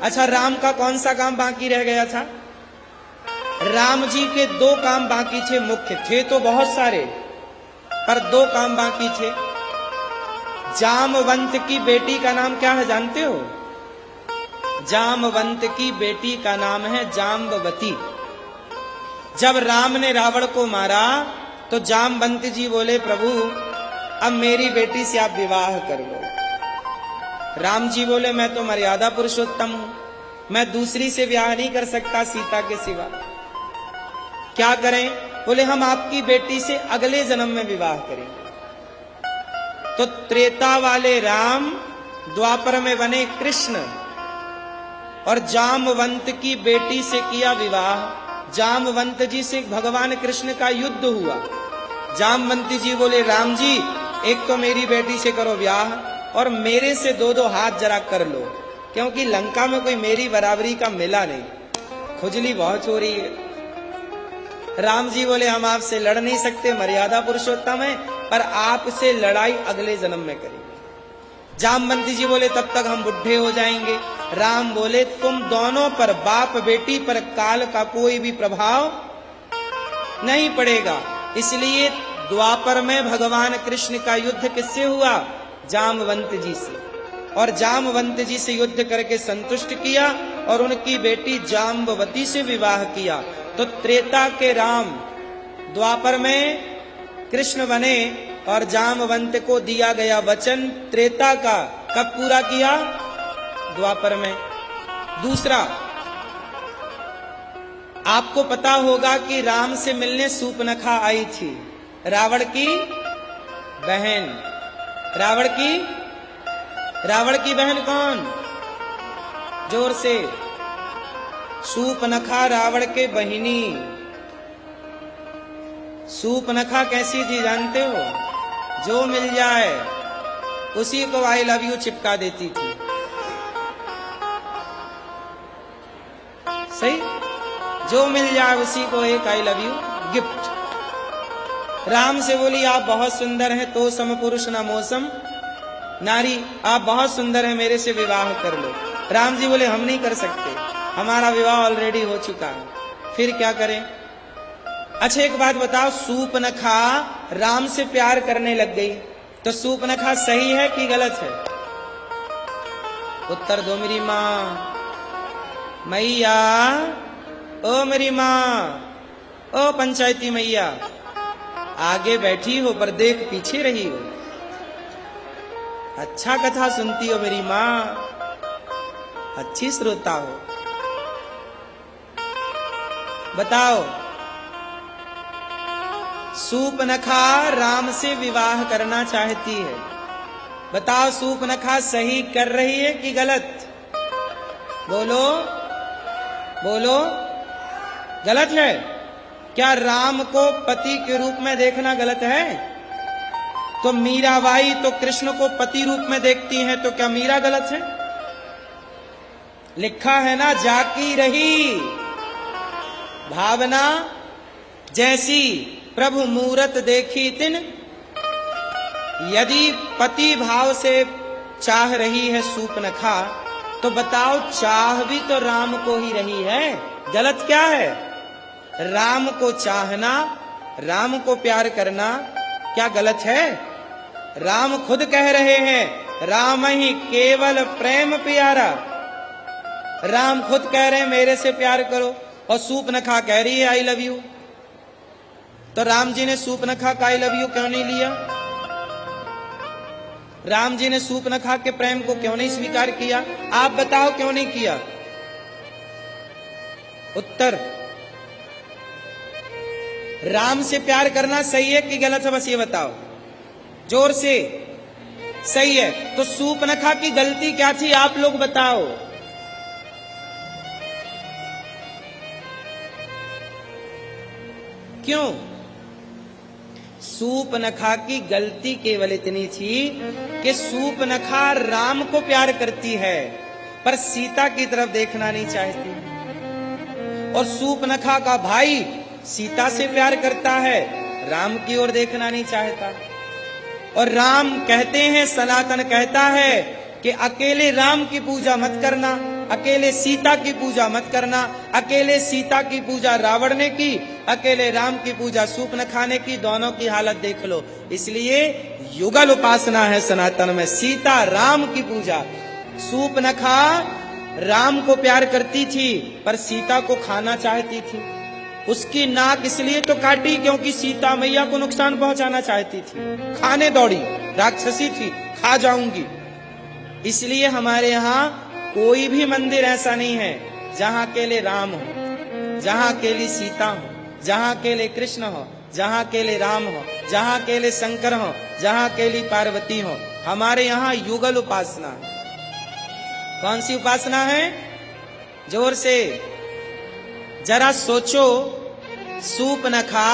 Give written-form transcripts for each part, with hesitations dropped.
अच्छा, राम का कौन सा काम बाकी रह गया था? राम जी के दो काम बाकी थे, मुख्य थे तो बहुत सारे, पर दो काम बाकी थे। जामवंत की बेटी का नाम क्या है जानते हो? जामवंत की बेटी का नाम है जाम्बवती। जब राम ने रावण को मारा तो जामवंत जी बोले, प्रभु अब मेरी बेटी से आप विवाह कर लो। राम जी बोले, मैं तो मर्यादा पुरुषोत्तम हूं, मैं दूसरी से विवाह नहीं कर सकता सीता के सिवा। क्या करें? बोले, हम आपकी बेटी से अगले जन्म में विवाह करेंगे। तो त्रेता वाले राम द्वापर में बने कृष्ण और जामवंत की बेटी से किया विवाह। जामवंत जी से भगवान कृष्ण का युद्ध हुआ। जामवंत जी बोले, राम जी एक तो मेरी बेटी से करो ब्याह और मेरे से दो दो हाथ जरा कर लो, क्योंकि लंका में कोई मेरी बराबरी का मिला नहीं, खुजली बहुत हो रही है। राम जी बोले, हम आपसे लड़ नहीं सकते, मर्यादा पुरुषोत्तम है, पर आपसे लड़ाई अगले जन्म में करेंगे। जामवंत जी बोले, तब तक हम बुढ़े हो जाएंगे। राम बोले, तुम दोनों पर, बाप बेटी पर काल का कोई भी प्रभाव नहीं पड़ेगा। इसलिए द्वापर में भगवान कृष्ण का युद्ध किससे हुआ? जामवंत जी से। और जामवंत जी से युद्ध करके संतुष्ट किया और उनकी बेटी जाम्बवती से विवाह किया। तो त्रेता के राम द्वापर में कृष्ण बने और जामवंत को दिया गया वचन त्रेता का कब पूरा किया? द्वापर में। दूसरा, आपको पता होगा कि राम से मिलने सूर्पनखा आई थी, रावण की बहन। रावण की बहन कौन? जोर से। सूर्पनखा रावण के बहिनी। सूर्पनखा कैसी थी जानते हो? जो मिल जाए उसी को आई लव यू चिपका देती थी। सही, जो मिल जाए उसी को एक I love you gift. Ram से बोली, आप बहुत सुंदर हैं, तो सम पुरुष न मौसम नारी, आप बहुत सुंदर हैं, मेरे से विवाह कर लो। राम जी बोले, हम नहीं कर सकते, हमारा विवाह ऑलरेडी हो चुका है, फिर क्या करें? अच्छा एक बात बताओ, सूर्पनखा राम से प्यार करने लग गई, तो सूर्पनखा सही है कि गलत है? उत्तर दो मेरी माँ। मैया, ओ मेरी माँ, ओ पंचायती मैया, आगे बैठी हो पर देख पीछे रही हो। अच्छा कथा सुनती हो मेरी माँ, अच्छी श्रोता हो। बताओ, सूर्पनखा राम से विवाह करना चाहती है, बताओ सूर्पनखा सही कर रही है कि गलत? बोलो बोलो, गलत है। क्या राम को पति के रूप में देखना गलत है? तो मीराबाई तो कृष्ण को पति रूप में देखती हैं, तो क्या मीरा गलत है? लिखा है ना, जाकी रही भावना जैसी प्रभु मूरत देखी तिन। यदि पति भाव से चाह रही है सूर्पनखा, तो बताओ चाह भी तो राम को ही रही है, गलत क्या है? राम को चाहना, राम को प्यार करना क्या गलत है? राम खुद कह रहे हैं, राम ही केवल प्रेम प्यारा। राम खुद कह रहे हैं मेरे से प्यार करो, और सूर्पनखा कह रही है आई लव यू। तो राम जी ने सूर्पनखा का आई लव यू क्यों नहीं लिया? राम जी ने सूर्पनखा के प्रेम को क्यों नहीं स्वीकार किया? आप बताओ क्यों नहीं किया? उत्तर, राम से प्यार करना सही है कि गलत है? बस ये बताओ जोर से। सही है। तो सूर्पनखा की गलती क्या थी, आप लोग बताओ। क्यों? सूर्पनखा की गलती केवल इतनी थी कि सूर्पनखा राम को प्यार करती है पर सीता की तरफ देखना नहीं चाहती, और सूर्पनखा का भाई सीता से प्यार करता है, राम की ओर देखना नहीं चाहता। और राम कहते हैं, सनातन कहता है कि अकेले राम की पूजा मत करना, अकेले सीता की पूजा मत करना। अकेले सीता की पूजा रावण ने की, अकेले राम की पूजा सूर्पनखा ने की, दोनों की हालत देख लो। इसलिए युगल उपासना है सनातन में, सीता राम की पूजा। सूर्पनखा राम को प्यार करती थी पर सीता को खाना चाहती थी। उसकी नाक इसलिए तो काटी क्योंकि सीता मैया को नुकसान पहुंचाना चाहती थी, खाने दौड़ी, राक्षसी थी, खा जाऊंगी। इसलिए हमारे यहाँ कोई भी मंदिर ऐसा नहीं है जहां अकेले राम हो, जहां अकेली सीता हो, जहां अकेले कृष्ण हो, जहां अकेले राम हो, जहां अकेले शंकर हो, जहां अकेली पार्वती हो। हमारे यहाँ युगल उपासना है। कौन सी उपासना है? जोर से जरा सोचो, सूर्पनखा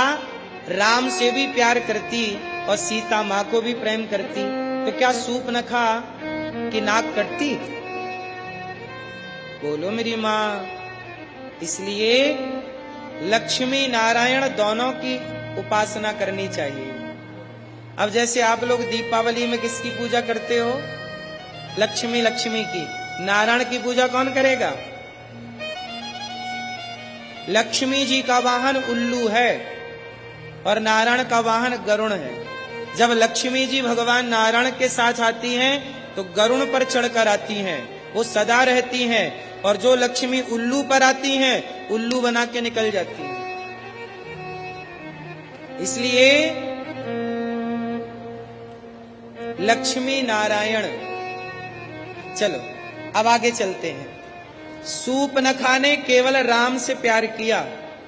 राम से भी प्यार करती और सीता माँ को भी प्रेम करती, तो क्या सूर्पनखा की नाक कटती? बोलो मेरी माँ। इसलिए लक्ष्मी नारायण दोनों की उपासना करनी चाहिए। अब जैसे आप लोग दीपावली में किसकी पूजा करते हो? लक्ष्मी, लक्ष्मी की। नारायण की पूजा कौन करेगा? लक्ष्मी जी का वाहन उल्लू है और नारायण का वाहन गरुण है। जब लक्ष्मी जी भगवान नारायण के साथ आती हैं तो गरुण पर चढ़कर आती हैं, वो सदा रहती हैं, और जो लक्ष्मी उल्लू पर आती हैं उल्लू बना के निकल जाती हैं। इसलिए लक्ष्मी नारायण। चलो अब आगे चलते हैं। सूर्पनखा ने केवल राम से प्यार किया,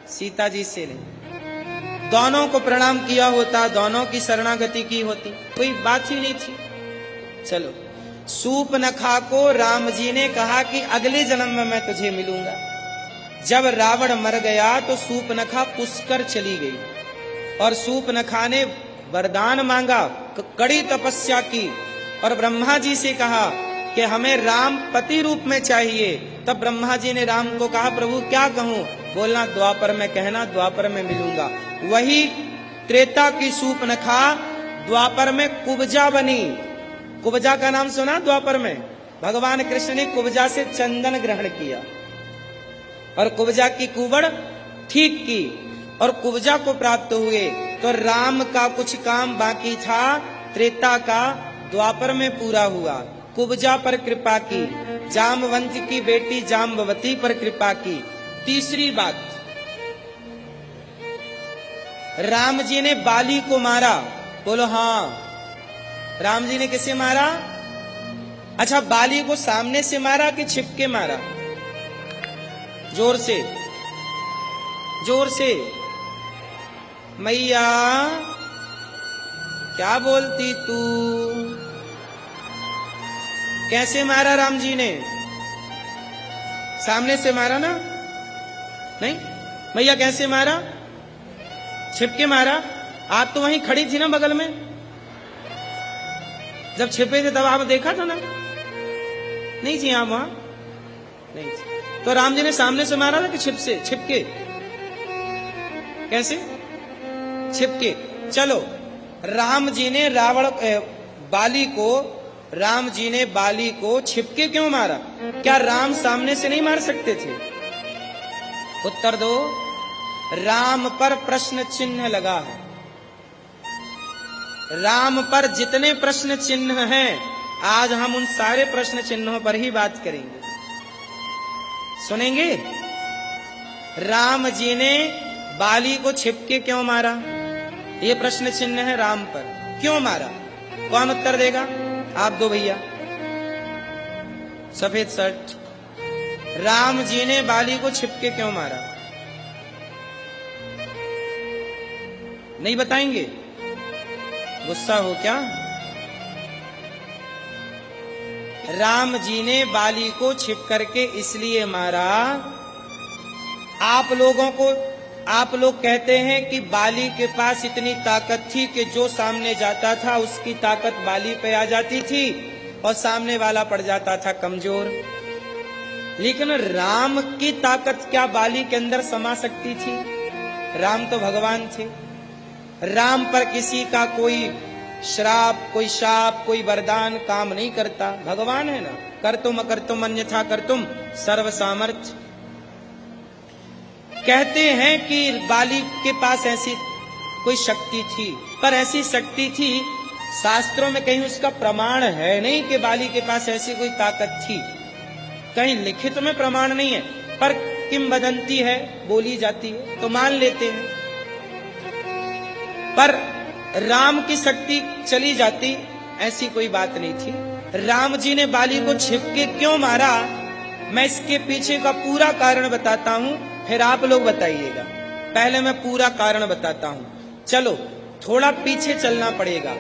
सीता जी से नहीं। दोनों को प्रणाम किया होता, दोनों की शरणागति की होती, कोई बात ही नहीं थी। चलो, सूर्पनखा को राम जी ने कहा कि अगले जन्म में मैं तुझे मिलूंगा। जब रावण मर गया तो सूर्पनखा पुष्कर चली गई और सूर्पनखा ने वरदान मांगा, कड़ी तपस्या की और ब्रह्मा जी से कहा कि हमें राम पति रूप में चाहिए। तब ब्रह्मा जी ने राम को कहा, प्रभु क्या कहूं? बोलना द्वापर में कहना, द्वापर में मिलूंगा। वही त्रेता की सूर्पनखा द्वापर में कुब्जा बनी। कुब्जा का नाम सुना? द्वापर में भगवान कृष्ण ने कुब्जा से चंदन ग्रहण किया और कुब्जा की कुबड़ ठीक की और कुब्जा को प्राप्त हुए। तो राम का कुछ काम बाकी था, त्रेता का द्वापर में पूरा हुआ। कुब्जा पर कृपा की, जामवंत की बेटी जाम्बवती पर कृपा की। तीसरी बात, राम जी ने बाली को मारा। बोलो हाँ, राम जी ने किसे मारा? अच्छा, बाली को सामने से मारा कि छिपके मारा? जोर से, जोर से। मैया क्या बोलती तू? कैसे मारा राम जी ने? सामने से मारा ना? नहीं, मैया कैसे मारा? छिपके मारा। आप तो वहीं खड़ी थी ना बगल में, जब छिपे थे तब आप देखा था ना? नहीं थी आप वहां? नहीं थी। तो राम जी ने सामने से मारा ना कि छिपके? कैसे? छिपके। चलो, राम जी ने बाली को छिपके क्यों मारा? क्या राम सामने से नहीं मार सकते थे? उत्तर दो। राम पर प्रश्न चिन्ह लगा है। राम पर जितने प्रश्न चिन्ह हैं, आज हम उन सारे प्रश्न चिन्हों पर ही बात करेंगे। सुनेंगे? राम जी ने बाली को छिपके क्यों मारा? ये प्रश्न चिन्ह है राम पर। क्यों मारा? कौन उत्तर देगा? आप दो भैया, सफेद शर्ट। राम जी ने बाली को छिपके क्यों मारा? नहीं बताएंगे? गुस्सा हो क्या? राम जी ने बाली को छिप करके इसलिए मारा। आप लोग कहते हैं कि बाली के पास इतनी ताकत थी कि जो सामने जाता था उसकी ताकत बाली पे आ जाती थी और सामने वाला पड़ जाता था कमजोर। लेकिन राम की ताकत क्या बाली के अंदर समा सकती थी? राम तो भगवान थे। राम पर किसी का कोई श्राप, कोई शाप, कोई वरदान काम नहीं करता। भगवान है ना। कर्तुम अकर्तुम अन्यथा कर्तुम सर्व सामर्थ्य। कहते हैं कि बाली के पास ऐसी कोई शक्ति थी, पर ऐसी शक्ति थी शास्त्रों में कहीं उसका प्रमाण है नहीं कि बाली के पास ऐसी कोई ताकत थी, कहीं लिखित में प्रमाण नहीं है, पर किंवदंती है, बोली जाती है तो मान लेते हैं। पर राम की शक्ति चली जाती ऐसी कोई बात नहीं थी। राम जी ने बाली को छिपके क्यों मारा, मैं इसके पीछे का पूरा कारण बताता हूं, फिर आप लोग बताइएगा। पहले मैं पूरा कारण बताता हूं, चलो थोड़ा पीछे चलना पड़ेगा।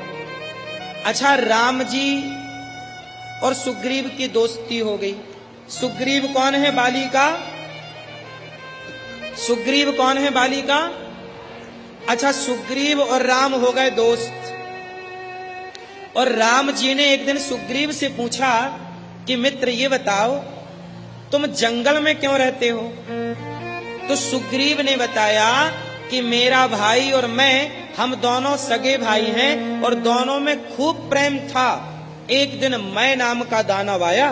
अच्छा, राम जी और सुग्रीव की दोस्ती हो गई। सुग्रीव कौन है बाली का? सुग्रीव कौन है बाली का? अच्छा, सुग्रीव और राम हो गए दोस्त। और राम जी ने एक दिन सुग्रीव से पूछा कि मित्र ये बताओ तुम जंगल में क्यों रहते हो? तो सुग्रीव ने बताया कि मेरा भाई और मैं, हम दोनों सगे भाई हैं और दोनों में खूब प्रेम था। एक दिन मैं नाम का दानव आया,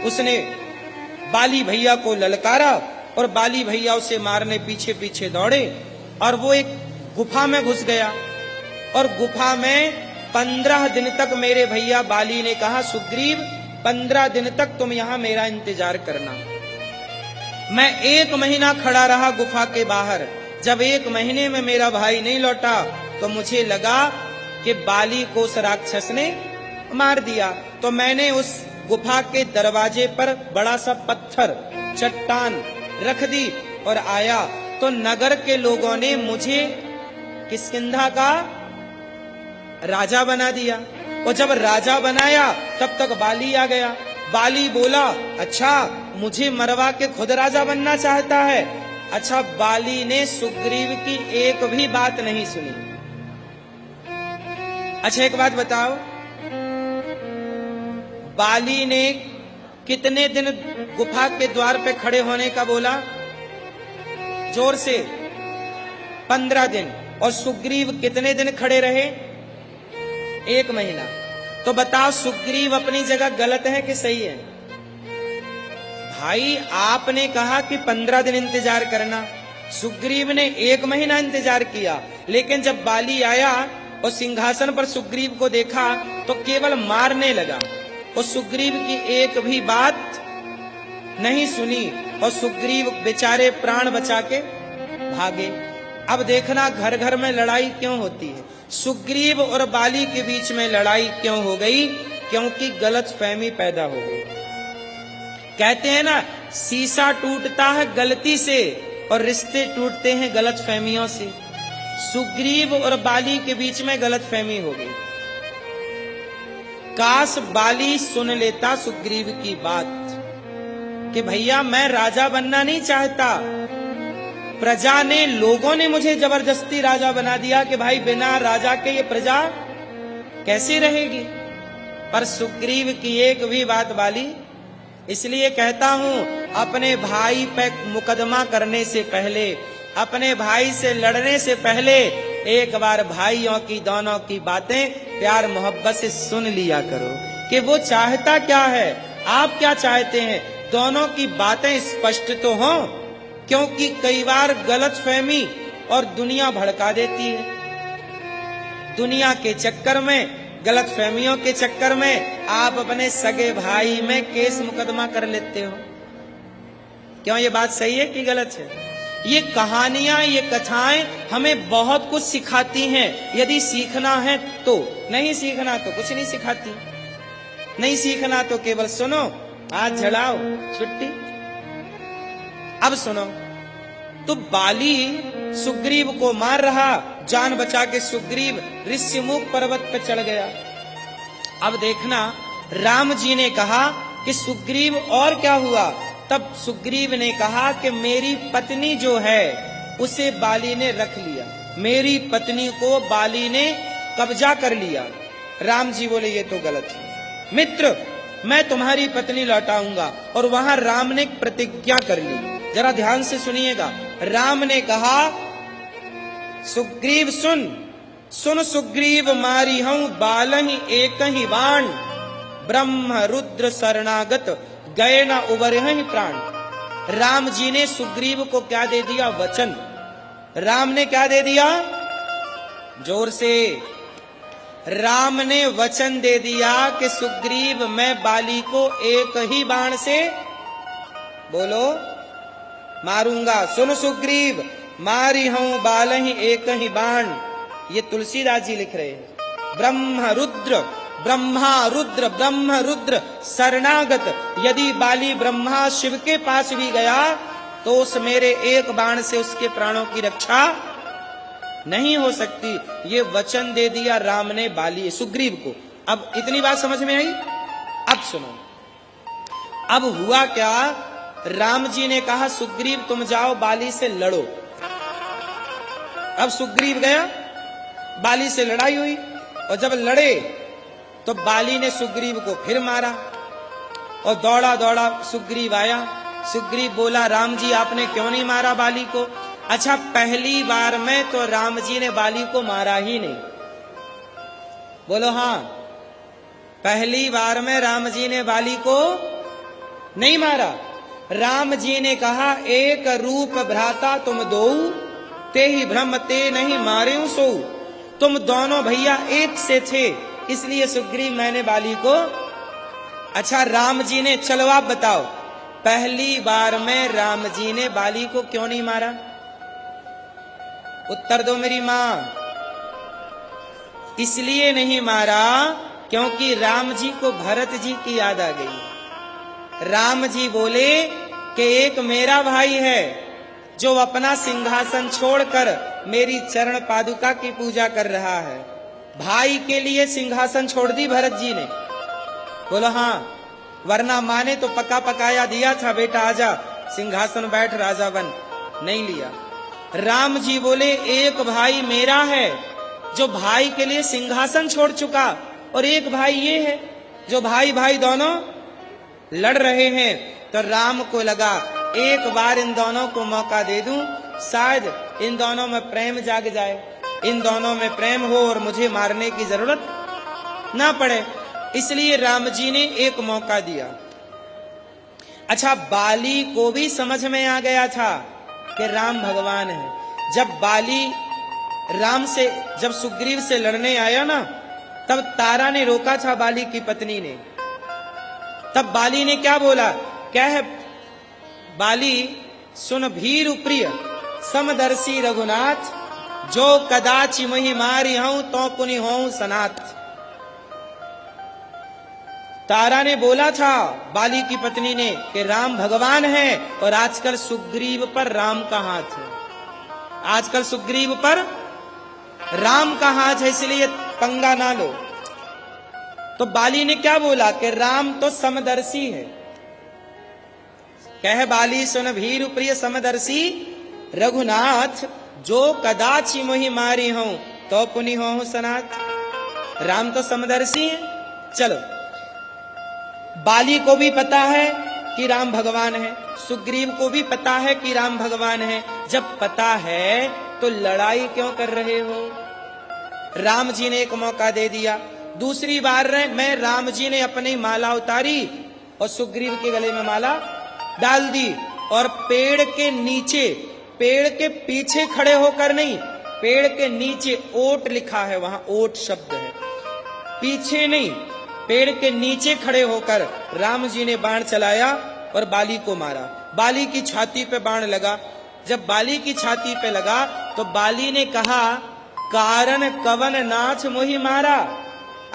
उसने बाली भैया को ललकारा और बाली भैया उसे मारने पीछे पीछे दौड़े और वो एक गुफा में घुस गया। और गुफा में 15 दिन तक मेरे भैया बाली ने कहा, सुग्रीव 15 दिन तक तुम यहां मेरा इंतजार करना। मैं 1 महीना खड़ा रहा गुफा के बाहर। जब 1 महीने में मेरा भाई नहीं लौटा तो मुझे लगा कि बाली को उस राक्षस ने मार दिया। तो मैंने उस गुफा के दरवाजे पर बड़ा सा पत्थर, चट्टान रख दी और आया। तो नगर के लोगों ने मुझे किष्किंधा का राजा बना दिया। और जब राजा बनाया तब तक बाली आ गया। बाली बोला, अच्छा मुझे मरवा के खुद राजा बनना चाहता है। अच्छा, बाली ने सुग्रीव की एक भी बात नहीं सुनी। अच्छा एक बात बताओ, बाली ने कितने दिन गुफा के द्वार पे खड़े होने का बोला? जोर से 15 दिन। और सुग्रीव कितने दिन खड़े रहे? 1 महीना। तो बताओ सुग्रीव अपनी जगह गलत है कि सही है? भाई आपने कहा कि 15 दिन इंतजार करना, सुग्रीव ने 1 महीना इंतजार किया। लेकिन जब बाली आया और सिंहासन पर सुग्रीव को देखा तो केवल मारने लगा और सुग्रीव की एक भी बात नहीं सुनी और सुग्रीव बेचारे प्राण बचा के भागे। अब देखना घर घर में लड़ाई क्यों होती है। सुग्रीव और बाली के बीच में लड़ाई क्यों हो गई? क्योंकि गलतफहमी पैदा हो गई। कहते हैं ना, शीशा टूटता है गलती से और रिश्ते टूटते हैं गलतफहमियों से। सुग्रीव और बाली के बीच में गलतफहमी हो गई। काश बाली सुन लेता सुग्रीव की बात कि भैया मैं राजा बनना नहीं चाहता, प्रजा ने, लोगों ने मुझे जबरदस्ती राजा बना दिया कि भाई बिना राजा के ये प्रजा कैसे रहेगी। पर सुग्रीव की एक भी बात बाली। इसलिए कहता हूं, अपने भाई पे मुकदमा करने से पहले, अपने भाई से लड़ने से पहले एक बार भाइयों की दोनों की बातें प्यार मोहब्बत से सुन लिया करो कि वो चाहता क्या है, आप क्या चाहते हैं। दोनों की बातें स्पष्ट तो हों, क्योंकि कई बार गलतफहमी और दुनिया भड़का देती है। दुनिया के चक्कर में, गलतफहमियों के चक्कर में आप अपने सगे भाई में केस मुकदमा कर लेते हो। क्यों ये बात सही है कि गलत है? ये कहानियां, ये कथाएं हमें बहुत कुछ सिखाती हैं, यदि सीखना है तो। नहीं सीखना तो कुछ नहीं सिखाती। नहीं सीखना तो केवल सुनो, हाथ झड़ाओ, छुट्टी। अब सुनो, तो बाली सुग्रीव को मार रहा, जान बचा के सुग्रीव ऋष्यमुख पर्वत पर चढ़ गया। अब देखना, राम जी ने कहा कि सुग्रीव और क्या हुआ? तब सुग्रीव ने कहा कि मेरी पत्नी जो है उसे बाली ने रख लिया, मेरी पत्नी को बाली ने कब्जा कर लिया। राम जी बोले ये तो गलत है। मित्र, मैं तुम्हारी पत्नी लौटाऊंगा। और वहां राम ने प्रतिज्ञा कर ली। जरा ध्यान से सुनिएगा। राम ने कहा, सुग्रीव सुन सुन सुग्रीव मारी हूं बालहि एक ही बाण, ब्रह्म रुद्र शरणागत गए न उबरहि प्राण। राम जी ने सुग्रीव को क्या दे दिया? वचन। राम ने क्या दे दिया? जोर से। राम ने वचन दे दिया कि सुग्रीव मैं बाली को एक ही बाण से, बोलो, मारूंगा। सुन सुग्रीव, मारी हूं बालहि एक ही बाण। ये तुलसीदास जी लिख रहे हैं। ब्रह्म रुद्र, ब्रह्मा रुद्र, ब्रह्म रुद्र शरणागत। यदि बाली ब्रह्मा शिव के पास भी गया तो उस मेरे एक बाण से उसके प्राणों की रक्षा नहीं हो सकती। ये वचन दे दिया राम ने बाली सुग्रीव को। अब इतनी बात समझ में आई? अब सुनो, अब हुआ क्या? राम जी ने कहा सुग्रीव तुम जाओ बाली से लड़ो। अब सुग्रीव गया, बाली से लड़ाई हुई, और जब लड़े तो बाली ने सुग्रीव को फिर मारा, और दौड़ा दौड़ा सुग्रीव आया। सुग्रीव बोला राम जी आपने क्यों नहीं मारा बाली को? अच्छा, पहली बार में तो राम जी ने बाली को मारा ही नहीं। बोलो हाँ, पहली बार में राम जी ने बाली को नहीं मारा। राम जी ने कहा एक रूप भ्राता तुम दो, ते ही भ्रम ते नहीं मारे सो। तुम दोनों भैया एक से थे, इसलिए सुग्रीव मैंने बाली को। अच्छा, राम जी ने, चलो आप बताओ, पहली बार में राम जी ने बाली को क्यों नहीं मारा? उत्तर दो मेरी मां। इसलिए नहीं मारा क्योंकि राम जी को भरत जी की याद आ गई। राम जी बोले कि एक मेरा भाई है जो अपना सिंहासन छोड़कर मेरी चरण पादुका की पूजा कर रहा है। भाई के लिए सिंहासन छोड़ दी भरत जी ने। बोलो हाँ, वरना माँ ने तो पका पकाया दिया था, बेटा आजा सिंहासन बैठ राजा बन, नहीं लिया। राम जी बोले एक भाई मेरा है जो भाई के लिए सिंहासन छोड़ चुका, और एक भाई ये है जो भाई भाई दोनों लड़ रहे हैं। तो राम को लगा एक बार इन दोनों को मौका दे दूं, शायद इन दोनों में प्रेम जाग जाए, इन दोनों में प्रेम हो और मुझे मारने की जरूरत ना पड़े। इसलिए राम जी ने एक मौका दिया। अच्छा, बाली को भी समझ में आ गया था कि राम भगवान है। जब बाली राम से, जब सुग्रीव से लड़ने आया ना, तब तारा ने रोका था बाली की पत्नी ने। तब बाली ने क्या बोला? क्या है बाली? सुन भीरु प्रिय समदर्शी रघुनाथ, जो कदाचि मोहि मारी हूं तो पुनि होऊं सनाथ। तारा ने बोला था बाली की पत्नी ने कि राम भगवान है, और आजकल सुग्रीव पर राम का हाथ है। आजकल सुग्रीव पर राम का हाथ है, इसलिए पंगा ना लो। तो बाली ने क्या बोला कि राम तो समदर्शी है। कह बाली सुन भीरु प्रिय समदर्शी रघुनाथ, जो कदाचि मोहि मारी हूं तो पुनि होऊं सनाथ। राम तो समदर्शी है। चलो, बाली को भी पता है कि राम भगवान है, सुग्रीव को भी पता है कि राम भगवान है। जब पता है तो लड़ाई क्यों कर रहे हो? राम जी ने एक मौका दे दिया। दूसरी बार में राम जी ने अपनी माला उतारी और सुग्रीव के गले में माला डाल दी, और पेड़ के नीचे, पेड़ के पीछे खड़े होकर नहीं, पेड़ के नीचे ओट लिखा है, वहां ओट शब्द है, पीछे नहीं, पेड़ के नीचे खड़े होकर राम जी ने बाण चलाया और बाली को मारा। बाली की छाती पे बाण लगा। जब बाली की छाती पे लगा तो बाली ने कहा कारण कवन नाथ मोहि मारा,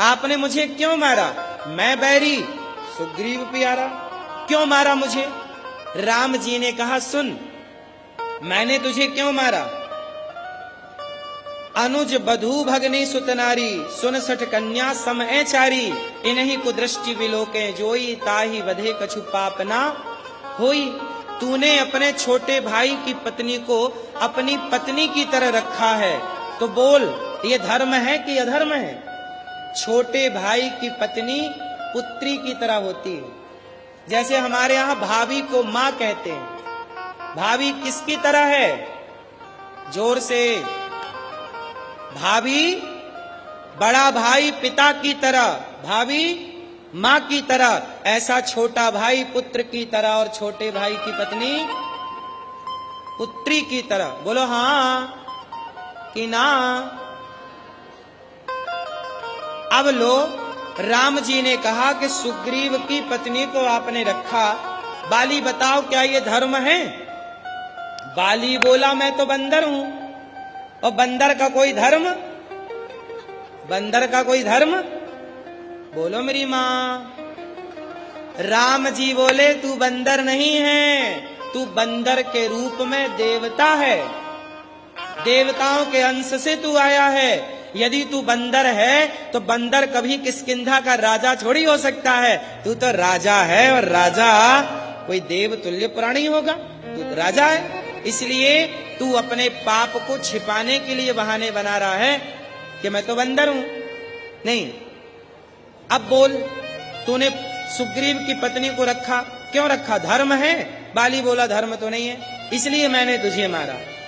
आपने मुझे क्यों मारा? मैं बैरी सुग्रीव प्यारा, क्यों मारा मुझे? राम जी ने कहा सुन, मैंने तुझे क्यों मारा? अनुज बधू भगनी सुतनारी, सुन सठ कन्या समय चारी, इन्हीं को दृष्टि विलोके जोई, ताही वधे कछु पाप ना होई। तूने अपने छोटे भाई की पत्नी को अपनी पत्नी की तरह रखा है, तो बोल ये धर्म है कि अधर्म है? छोटे भाई की पत्नी पुत्री की तरह होती है। जैसे हमारे यहाँ भाभी को माँ कहते हैं। भाभी किसकी तरह है? जोर से, भाभी बड़ा भाई पिता की तरह, भाभी माँ की तरह, ऐसा छोटा भाई पुत्र की तरह और छोटे भाई की पत्नी पुत्री की तरह। बोलो हाँ कि ना? अब लो, राम जी ने कहा कि सुग्रीव की पत्नी को आपने रखा, बाली बताओ क्या ये धर्म है? बाली बोला मैं तो बंदर हूं, और बंदर का कोई धर्म? बंदर का कोई धर्म? बोलो मेरी मां। राम जी बोले तू बंदर नहीं है, तू बंदर के रूप में देवता है, देवताओं के अंश से तू आया है। यदि तू बंदर है तो बंदर कभी किष्किंधा का राजा थोड़ी हो सकता है, तू तो राजा है, और राजा कोई देव तुल्य प्राणी होगा, तू राजा है। इसलिए तू अपने पाप को छिपाने के लिए बहाने बना रहा है कि मैं तो बंदर हूं। नहीं, अब बोल, तूने सुग्रीव की पत्नी को रखा, क्यों रखा? धर्म है? बाली बोला धर्म तो नहीं है, इसलिए मैंने तुझे मारा।